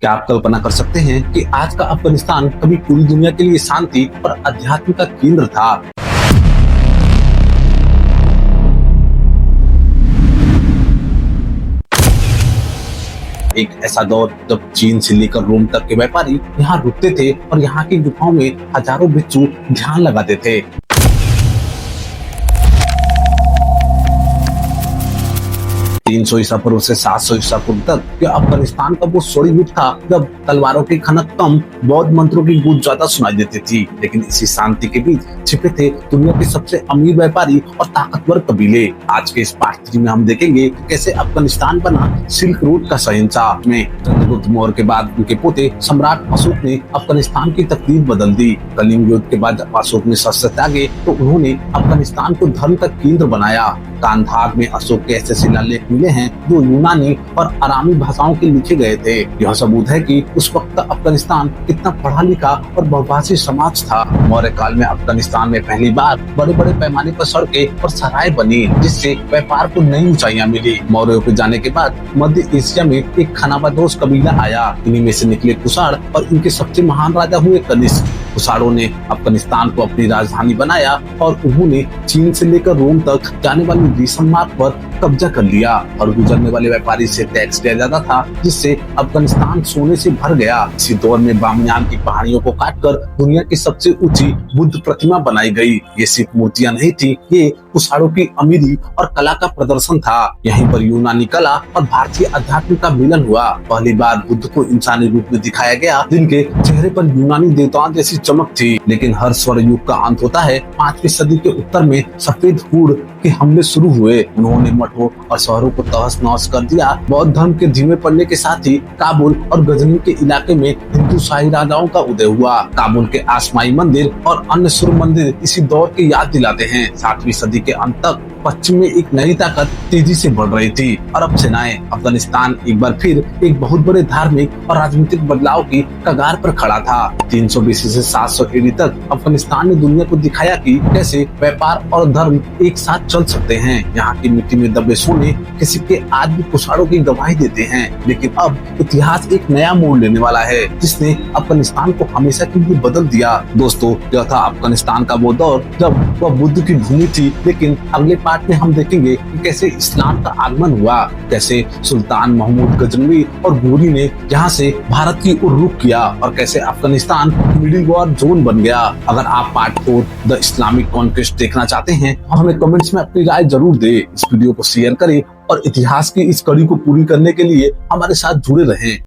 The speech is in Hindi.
क्या आप कल्पना कर सकते हैं कि आज का अफगानिस्तान कभी पूरी दुनिया के लिए शांति और अध्यात्म का केंद्र था। एक ऐसा दौर जब चीन से लेकर रोम तक के व्यापारी यहाँ रुकते थे और यहाँ की गुफाओं में हजारों भिक्षु ध्यान लगाते थे। 300 ईसा पूर्व से 700 ईसा पूर्व तक यह अफगानिस्तान का वो स्वर्ण युग था जब तलवारों की खनक कम, बौद्ध मंत्रों की गूंज ज्यादा सुनाई देती थी। लेकिन इसी शांति के बीच छिपे थे दुनिया के सबसे अमीर व्यापारी और ताकतवर कबीले। आज के इस पार्ट 3 में हम देखेंगे कैसे अफगानिस्तान बना सिल्क रूट का शहंशाह। में चंद्रगुप्त मौर्य के बाद उनके पोते सम्राट अशोक ने अफगानिस्तान की तकदीर बदल दी। कलिंग युद्ध के बाद जब अशोक ने शस्त्र त्यागे तो उन्होंने अफगानिस्तान को धर्म का केंद्र बनाया। कांधार में अशोक के ऐसे शिलालेख मिले हैं जो यूनानी और अरामी भाषाओं के लिखे गए थे। यह सबूत है कि उस वक्त का अफगानिस्तान कितना पढ़ा लिखा और बहुभाषी समाज था। मौर्य काल में अफगानिस्तान में पहली बार बड़े बड़े पैमाने पर सड़कें और सराय बनी, जिससे व्यापार को नई ऊंचाइयां मिली। मौर्यों के जाने के बाद मध्य एशिया में एक खानाबदोश कबीला आया। इन्हीं में से निकले कुषाण और इनके सबसे महान राजा हुए कनिष्क। कुषाणों ने अफगानिस्तान को अपनी राजधानी बनाया और उन्होंने चीन से लेकर रोम तक जाने वाली रेशम मार्ग पर कब्जा कर लिया और गुजरने वाले व्यापारी से टैक्स लिया जाता था, जिससे अफगानिस्तान सोने से भर गया। इसी दौर में बामियान की पहाड़ियों को काटकर दुनिया की सबसे ऊंची बुद्ध प्रतिमा बनाई गई। ये सिर्फ मूर्तियां नहीं थी, ये कुषाणों की अमीरी और कला का प्रदर्शन था। यहीं पर यूनानी कला और भारतीय अध्यात्म का मिलन हुआ। पहली बार बुद्ध को इंसानी रूप में दिखाया गया, जिनके चेहरे पर यूनानी देवताओं जैसी चमक थी। लेकिन हर स्वर्ण युग का अंत होता है। 5वीं सदी के उत्तर में सफेद हूड़ के हमले शुरू हुए। उन्होंने मठों और शहरों को तहस नहस कर दिया। बौद्ध धर्म के धीमे पड़ने के साथ ही काबुल और गजनी के इलाके में हिंदू शाही राजाओं का उदय हुआ। काबुल के आसमाई मंदिर और अन्य सूर्य मंदिर इसी दौर की याद दिलाते हैं। 7वीं सदी के अंत तक पश्चिम में एक नई ताकत तेजी से बढ़ रही थी। अरब सेनाएं अफगानिस्तान एक बार फिर एक बहुत बड़े धार्मिक और राजनीतिक बदलाव की कगार पर खड़ा था। 320 से 700 ईडी तक अफगानिस्तान ने दुनिया को दिखाया कि कैसे व्यापार और धर्म एक साथ चल सकते हैं। यहाँ की मिट्टी में दबे सोने के सिक्के आज भी कुषाणों की गवाही देते हैं। लेकिन अब इतिहास एक नया मोड़ लेने वाला है, जिसने अफगानिस्तान को हमेशा के लिए बदल दिया। दोस्तों, यह था अफगानिस्तान का वो दौर जब वह बुद्ध की भूमि थी। लेकिन अगले पार्ट में हम देखेंगे कि कैसे इस्लाम का आगमन हुआ, कैसे सुल्तान महमूद गजनवी और गोरी ने यहाँ से भारत की ओर रुख किया और कैसे अफगानिस्तान मिडिल वॉर जोन बन गया। अगर आप पार्ट 4 द इस्लामिक कॉन्क्वेस्ट देखना चाहते हैं तो हमें कमेंट्स में अपनी राय जरूर दे। इस वीडियो को शेयर करें और इतिहास की इस कड़ी को पूरी करने के लिए हमारे साथ जुड़े रहें।